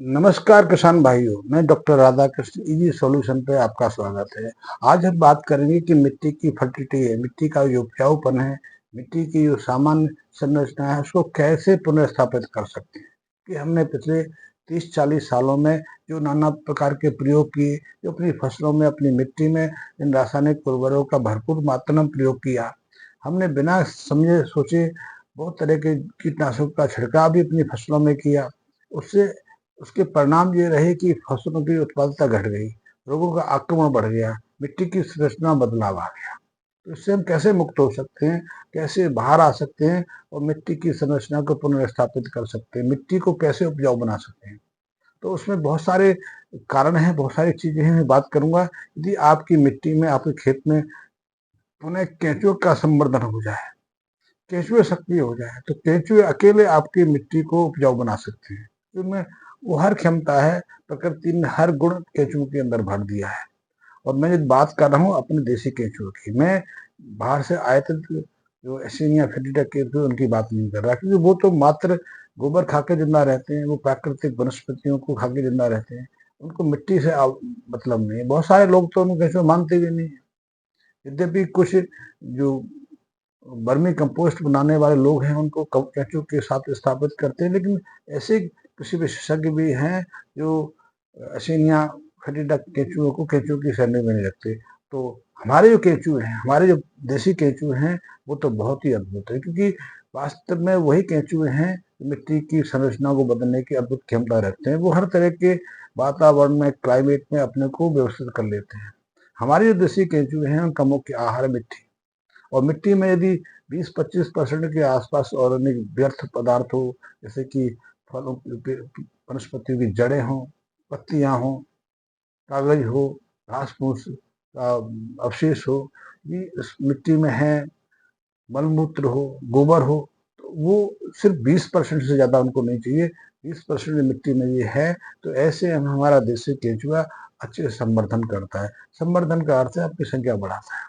नमस्कार किसान भाइयों, मैं डॉक्टर राधाकृष्ण इजी सॉल्यूशन पे आपका स्वागत है। आज हम बात करेंगे कि मिट्टी की फर्टिलिटी है, मिट्टी का जो उपजाऊपन है, मिट्टी की जो सामान्य संरचना है, उसको कैसे पुनर्स्थापित कर सकते हैं। कि हमने पिछले 30-40 सालों में जो नाना प्रकार के प्रयोग किए, जो अपनी फसलों में, अपनी मिट्टी में इन रासायनिक उर्वरकों का भरपूर मात्रा में प्रयोग किया। हमने बिना समझे सोचे बहुत तरह के कीटनाशकों का छिड़काव भी अपनी फसलों में किया। उससे उसके परिणाम ये रहे कि फसलों की उत्पादकता घट गई, रोगों का आक्रमण बढ़ गया, मिट्टी की संरचना में बदलाव आ गया। तो इससे हम कैसे मुक्त हो सकते हैं, कैसे बाहर आ सकते हैं और मिट्टी की संरचना को पुनर्स्थापित कर सकते हैं, मिट्टी को कैसे उपजाऊ बना सकते हैं। तो उसमें बहुत सारे कारण हैं, बहुत सारी चीजें हैं, मैं बात करूंगा। यदि आपकी मिट्टी में, आपके खेत में पुनः केंचुए का संवर्धन हो जाए, केंचुए सक्रिय हो जाए, तो केंचुए अकेले आपकी मिट्टी को उपजाऊ बना सकते हैं। क्योंकि वो हर क्षमता है, प्रकृति ने हर गुण केंचुओं के अंदर भर दिया है। और मैं जब बात कर रहा हूँ अपने देसी केंचुए की, मैं बाहर से आयातित जो एसीनिया फेटिडा केंचुए उनकी बात नहीं कर रहा, क्योंकि वो तो मात्र गोबर खा के जिंदा रहते हैं, वो प्राकृतिक वनस्पतियों को खा के जिंदा रहते हैं, उनको मिट्टी से मतलब नहीं है। बहुत सारे लोग तो उनको केंचुए मानते भी नहीं है। यद्यपि कुछ जो वर्मी कंपोस्ट बनाने वाले लोग हैं उनको केंचुए के साथ स्थापित करते हैं, लेकिन ऐसे कृषि विशेषज्ञ भी हैं जो असीनिया फेटिडा केंचुओं को केंचुए की श्रेणी में नहीं रखते। तो हमारे जो केंचुए हैं, हमारे जो देसी केंचुए हैं, वो तो बहुत ही अद्भुत है, क्योंकि वास्तव में वही केंचुए हैं मिट्टी की संरचना को बदलने की अद्भुत क्षमता रखते हैं। वो हर तरह के वातावरण में, क्लाइमेट में अपने को व्यवस्थित कर लेते हैं। हमारे जो देसी केंचुए हैं उनका मुख्य आहार है मिट्टी। और मिट्टी में यदि 20-25% के आसपास ऑर्गेनिक व्यर्थ पदार्थ हो, जैसे कि फलों वनस्पतियों की जड़ें हों, पत्तियां हों, कागज हो, घास फूस का अवशेष हो, ये इस मिट्टी में है, मलमूत्र हो, गोबर हो, तो वो सिर्फ 20% से ज्यादा उनको नहीं चाहिए। 20% मिट्टी में ये है, तो ऐसे हम हमारा देसी केंचुआ अच्छे से संवर्धन करता है। संवर्धन का अर्थ है आपकी संख्या बढ़ाता है।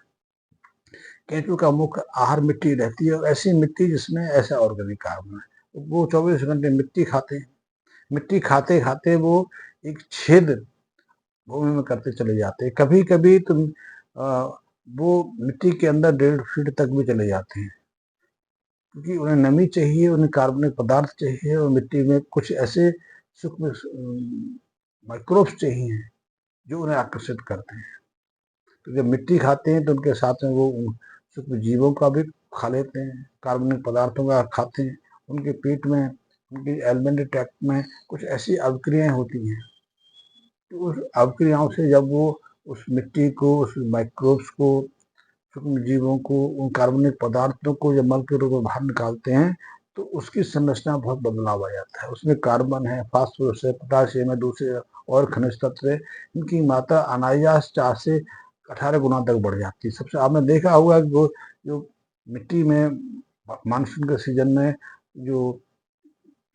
केंचुए का मुख्य आहार मिट्टी रहती है, और ऐसी मिट्टी जिसमें ऐसा ऑर्गेनिक कार्बन है। तो वो 24 घंटे मिट्टी खाते हैं। मिट्टी खाते खाते वो एक छेद भूमि में करते चले जाते हैं। कभी कभी तो वो मिट्टी के अंदर 1.5 फीट तक भी चले जाते हैं, क्योंकि उन्हें नमी चाहिए, उन्हें कार्बनिक पदार्थ चाहिए, और मिट्टी में कुछ ऐसे सूक्ष्म माइक्रोब्स चाहिए जो उन्हें आकर्षित करते हैं। तो जब मिट्टी खाते हैं तो उनके साथ में वो सूक्ष्म जीवों का भी खा लेते हैं, कार्बनिक पदार्थों का खाते हैं। उनके पेट में, उनकी एलिमेंट्री ट्रैक्ट में कुछ ऐसी अवक्रियाएं होती हैं, तो उस अवक्रियाओं से जब वो उस मिट्टी को, उस माइक्रोब्स को, सूक्ष्म जीवों को, उन कार्बनिक पदार्थों को जब मल के रूप में बाहर निकालते हैं, तो उसकी संरचना बहुत बदलाव आ जाता है। उसमें कार्बन है, फास्फोरस है, पोटाशियम है, दूसरे और खनिज तत्व है। इनकी मात्रा अनायास 4 से 18 गुना तक बढ़ जाती है। सबसे आपने देखा होगा कि वो जो मिट्टी में मानसून के सीजन में जो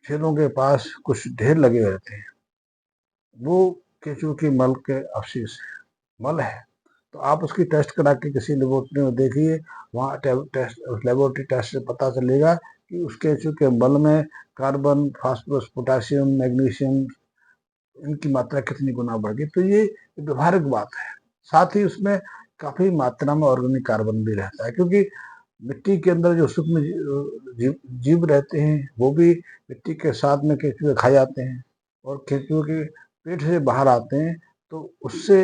खेतों के पास कुछ ढेर लगे रहते हैं, वो केंचुए के मल के अवशेष है, मल है। तो आप उसकी टेस्ट करा के किसी लेबोरेटरी में देखिए, वहाँ टेस्ट, लेबोरेटरी टेस्ट से पता चलेगा कि उस केंचुए के मल में कार्बन, फास्फोरस, पोटाशियम, मैग्नीशियम, इनकी मात्रा कितनी गुना बढ़ गई। तो ये व्यवहारिक बात है। साथ ही उसमें काफी मात्रा में ऑर्गेनिक कार्बन भी रहता है, क्योंकि मिट्टी के अंदर जो सूक्ष्म जीव रहते हैं वो भी मिट्टी के साथ में केंचुए खा जाते हैं, और केंचुए के पेट से बाहर आते हैं। तो उससे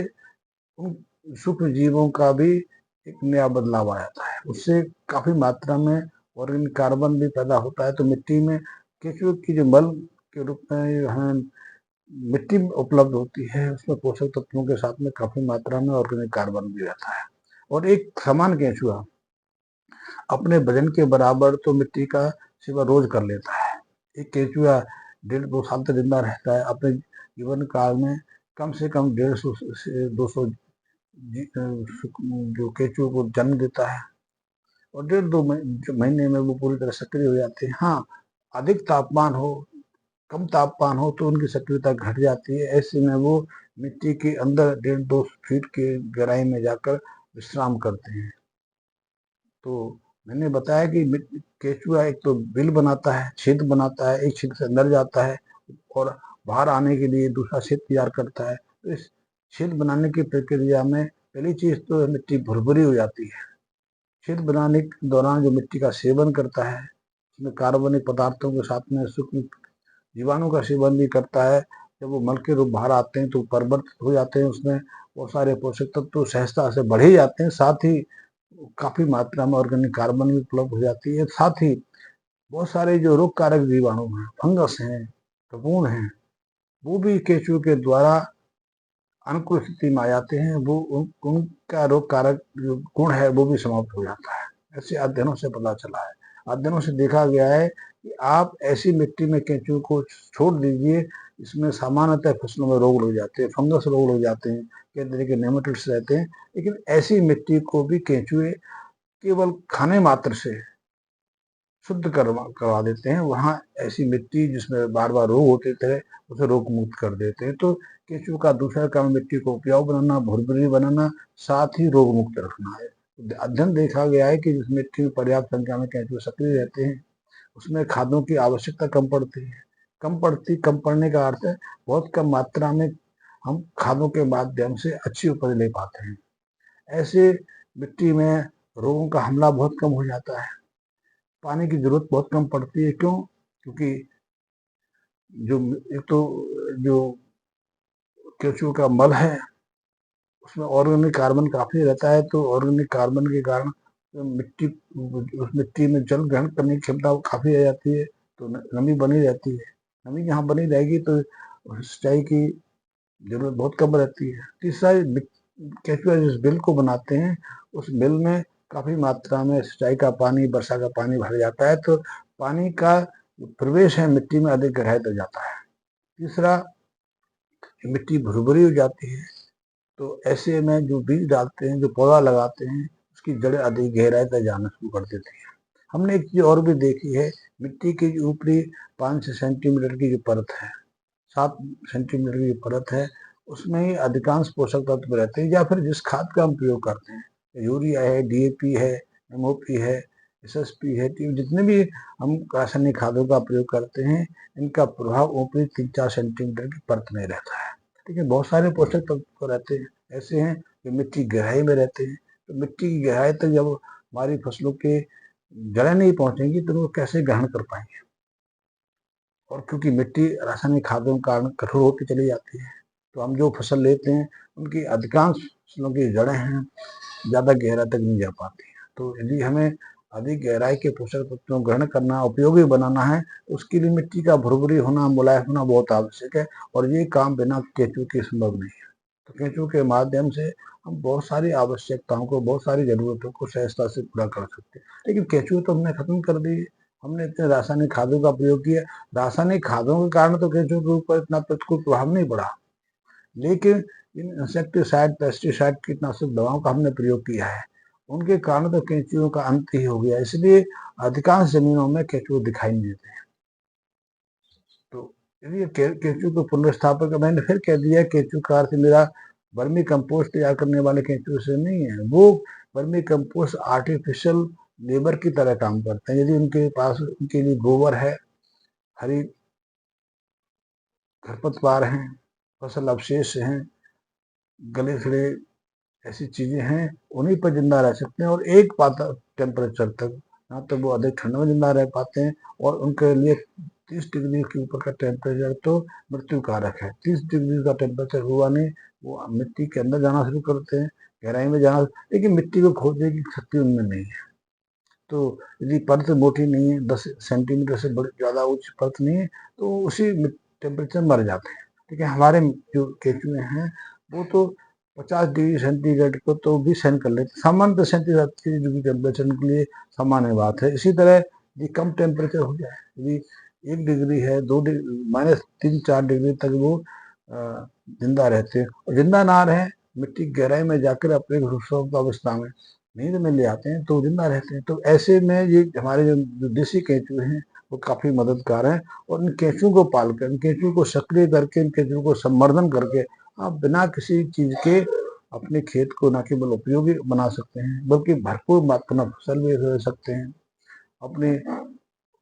उन सूक्ष्म जीवों का भी एक नया बदलाव आ जाता है। उससे काफी मात्रा में ऑर्गेनिक कार्बन भी पैदा होता है। तो मिट्टी में केंचुए की जो मल के रूप में हमें मिट्टी में उपलब्ध होती है, उसमें पोषक तत्वों के साथ में काफी मात्रा में ऑर्गेनिक कार्बन भी रहता है। और एक समान केंचुआ अपने वजन के बराबर तो मिट्टी का सेवा रोज कर लेता है। एक केंचुआ 1.5-2 साल तक जिंदा रहता है। अपने जीवन काल में कम से कम 150 से 200 जो केंचुओं को जन्म देता है, और 1.5-2 महीने में वो पूरी तरह सक्रिय हो जाते हैं। हाँ, अधिक तापमान हो, कम तापमान हो तो उनकी सक्रियता घट जाती है। ऐसे में वो मिट्टी के अंदर 1.5-2 फीट के गहराई में जाकर विश्राम करते हैं। तो मैंने बताया कि केचुआ एक तो बिल बनाता है, छेद बनाता है, एक छेद से अंदर जाता है, और बाहर आने के लिए दूसरा छेद तैयार करता है। तो इस छेद बनाने की प्रक्रिया में पहली चीज तो मिट्टी भुरभुरी हो जाती है। छेद बनाने के दौरान जो मिट्टी का सेवन करता है, उसमें कार्बनिक पदार्थों के साथ में सूक्ष्म जीवाणु का सेवन भी करता है। जब वो मल के रूप बाहर आते हैं तो परिवर्तित हो जाते हैं, उसमें बहुत सारे पोषक तत्व सहजता से बढ़ ही जाते हैं। साथ ही काफी मात्रा में ऑर्गेनिक कार्बन भी उपलब्ध हो जाती है। साथ ही बहुत सारे जो रोग कारक जीवाणु हैं, फंगस हैं, फफूंद हैं, वो भी केंचुए के द्वारा अनुकूल स्थिति में आ जाते हैं। वो उनका रोग कारक जो गुण है वो भी समाप्त हो जाता है। ऐसे अध्ययनों से पता चला है। अध्ययनों से देखा गया है कि आप ऐसी मिट्टी में केंचुए को छोड़ दीजिए, इसमें सामान्यतः फसलों में रोग लग जाते हैं, फंगस रोग लग जाते हैं, कई तरह के नेमाटोड्स रहते हैं। लेकिन ऐसी मिट्टी को भी केंचुए केवल खाने मात्र से शुद्ध करवा देते हैं। वहाँ ऐसी मिट्टी जिसमें बार बार रोग होते थे उसे रोग मुक्त कर देते हैं। तो केंचुए का दूसरा काम मिट्टी को उपजाऊ बनाना, भुरभुरी बनाना, साथ ही रोग मुक्त रखना है। अध्ययन देखा गया है कि जिस मिट्टी में पर्याप्त संख्या में केंचुए सक्रिय रहते हैं उसमें खादों की आवश्यकता कम पड़ती है। कम पड़ने का अर्थ है बहुत कम मात्रा में हम खादों के माध्यम से अच्छी उपज ले पाते हैं। ऐसे मिट्टी में रोगों का हमला बहुत कम हो जाता है। पानी की जरूरत बहुत कम पड़ती है। क्यों? क्योंकि जो एक तो जो केंचुए का मल है उसमें ऑर्गेनिक कार्बन काफी रहता है। तो ऑर्गेनिक कार्बन के कारण उस मिट्टी में जल ग्रहण करने की क्षमता काफी आ जाती है। तो नमी बनी रहती है। नमी जहाँ बनी रहेगी तो सिंचाई की जरूरत बहुत कम रहती है। तीसरा, केंचुआ जिस बिल को बनाते हैं उस बिल में काफी मात्रा में सिंचाई का पानी, वर्षा का पानी भर जाता है। तो पानी का प्रवेश है मिट्टी में अधिक गहराई तक जाता है। तीसरा, मिट्टी भुरभुरी हो जाती है। तो ऐसे में जो बीज डालते हैं, जो पौधा लगाते हैं, उसकी जड़ें अधिक गहराई तक जाना शुरू कर देती हैं। हमने एक चीज और भी देखी है, मिट्टी की जो ऊपरी 5 सेंटीमीटर की जो परत है, 7 सेंटीमीटर की जो परत है, उसमें ही अधिकांश पोषक तत्व रहते हैं। या फिर जिस खाद का हम प्रयोग करते हैं, यूरिया है, डीएपी है, एमओपी है, एसएसपी है, जितने भी हम रासायनिक खादों का प्रयोग करते हैं, इनका प्रभाव ऊपरी 3-4 सेंटीमीटर की परत में रहता है। ठीक है, बहुत सारे पोषक तत्व रहते हैं ऐसे हैं जो मिट्टी गहराई में रहते हैं। तो मिट्टी की गहराई तक जब हमारी फसलों के जड़ें नहीं पहुंचेंगी तो वो कैसे ग्रहण कर पाएंगे। और क्योंकि मिट्टी रासायनिक खादों के कारण कठोर होती चली जाती है, तो हम जो फसल लेते हैं उनकी अधिकांश फसलों की जड़ें हैं ज्यादा गहरा तक नहीं जा पाती हैं। तो यदि हमें अधिक गहराई के पोषक तत्वों ग्रहण करना, उपयोगी बनाना है, तो उसके लिए मिट्टी का भुरभुरी होना, मुलायम होना बहुत आवश्यक है। और ये काम बिना केंचुए के संभव नहीं है। तो केंचुए के माध्यम से हम बहुत सारी आवश्यकताओं को, बहुत सारी जरूरतों को सहजता से पूरा कर सकते हैं। लेकिन केंचुए तो हमने खत्म कर दिए। हमने इतने रासायनिक खादों का प्रयोग किया। रासायनिक खादों के कारण तो केंचुए के ऊपर इतना प्रतिकूल प्रभाव नहीं पड़ा, लेकिन इन इंसेक्टिसाइड, पेस्टिसाइड, कीटनाशक दवाओं का हमने प्रयोग किया है, उनके कारण तो केंचुओं का अंत ही हो गया। इसलिए अधिकांश जमीनों में केंचुए दिखाई नहीं देते हैं। तो यदि केंचुए को पुनर्स्थापन का, मैंने फिर कह दिया, केंचुए का अर्थ मेरा वर्मी कंपोस्ट तैयार करने वाले केंचुए से नहीं है। वो वर्मी कंपोस्ट आर्टिफिशियल लेबर की तरह काम करते हैं। यदि उनके पास उनके लिए गोबर है, हरी खरपतवार हैं, फसल अवशेष हैं, गले सड़े ऐसी चीजें हैं, उन्हीं पर जिंदा रह सकते हैं। और एक पाता टेम्परेचर तक, ना तो वो अधिक ठंड में जिंदा रह पाते हैं, और उनके लिए 30 डिग्री के ऊपर का टेम्परेचर तो मृत्यु कारक है। 30 डिग्री का टेम्परेचर हुआ नहीं, वो मिट्टी के अंदर जाना शुरू करते हैं, गहराई में जाना, लेकिन मिट्टी को खोदने की शक्ति उनमें नहीं है। तो यदि परत मोटी नहीं है, 10 सेंटीमीटर से बड़ी ज्यादा ऊंची परत नहीं है, तो उसी टेम्परेचर मर जाते हैं। ठीक है, हमारे जो केंचुए हैं वो तो 50 डिग्री सेंटीग्रेड को तो भी सहन कर लेते, सामान्य 37 डिग्री टेम्परेचर के लिए सामान्य बात है। इसी तरह यदि कम टेम्परेचर हो जाए, यदि 1 डिग्री है, 2 डिग्री, -3-4 डिग्री तक वो जिंदा रहते हैं। और जिंदा ना रहे, मिट्टी की गहराई में जाकर अपने सुप्त अवस्था में नींद में ले आते हैं तो जिंदा रहते हैं। तो ऐसे में ये हमारे जो देसी केंचुए हैं वो काफी मददगार हैं। और इन केंचुओं को पालकर, इन केंचुओं को सक्रिय करके, इन केंचुओं को संवर्धन करके आप बिना किसी चीज के अपने खेत को न केवल उपयोगी बना सकते हैं, बल्कि भरपूर मात्रा में फसल भी ले सकते हैं। अपने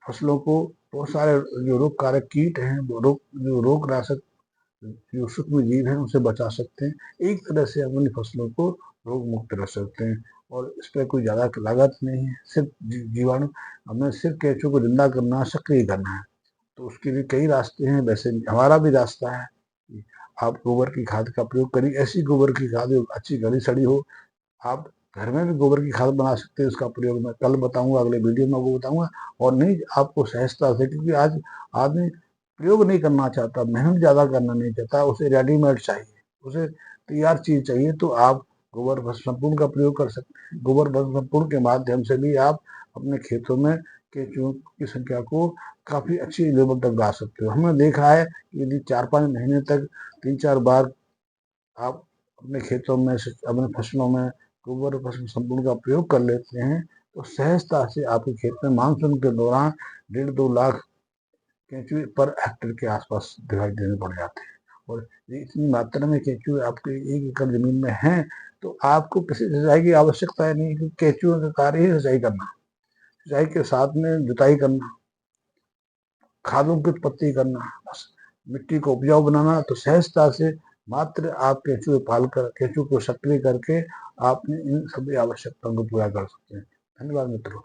फसलों को बहुत सारे जो रोग कारक कीट हैं, वो जो रोग नाशक जो सूक्ष्म जीव हैं उनसे बचा सकते हैं। एक तरह से हम अपनी फसलों को रोग मुक्त रख सकते हैं और इस पर कोई ज़्यादा लागत नहीं है। सिर्फ जीवाणु, हमें सिर्फ केंचुओं को जिंदा करना, सक्रिय करना है। तो उसके लिए कई रास्ते हैं, वैसे हमारा भी रास्ता है। आप गोबर की खाद का प्रयोग करिए, ऐसी गोबर की खाद जो अच्छी गली सड़ी हो। आप घर में भी गोबर की खाद बना सकते हैं, उसका प्रयोग मैं कल बताऊंगा, अगले वीडियो में आपको बताऊंगा। और नहीं आपको सहजता से, क्योंकि आज आदमी प्रयोग नहीं करना चाहता, मेहनत ज़्यादा करना नहीं चाहता, उसे रेडीमेड चाहिए, उसे तैयार चीज़ चाहिए। तो आप गोबर भस्म संपूर्ण का प्रयोग कर सकते हैं। गोबर भस्म संपूर्ण के माध्यम से भी आप अपने खेतों में केंचुओं की संख्या को काफ़ी अच्छी लेवल तक ला सकते हो। हमने देखा है कि यदि 4-5 महीने तक 3-4 बार आप अपने खेतों में, अपने फसलों में गोबर भस्म संपूर्ण का प्रयोग कर लेते हैं, तो सहजता से आपके खेत में मानसून के दौरान 1.5-2 लाख केंचुए पर हेक्टेयर के आसपास दिखाई देने पड़ जाते हैं। और इतनी मात्रा में केंचुए आपके 1 एकड़ जमीन में हैं, तो आपको किसी सिंचाई की आवश्यकता ही नहीं, क्योंकि केंचुओं का कार्य ही सिंचाई करना, सिंचाई के साथ में जुताई करना, खादों की उत्पत्ति करना, बस मिट्टी को उपजाऊ बनाना। तो सहजता से मात्र आप केंचुए पाल कर, केंचुए को सक्रिय करके आप इन सभी आवश्यकताओं को पूरा कर सकते हैं। धन्यवाद मित्रों।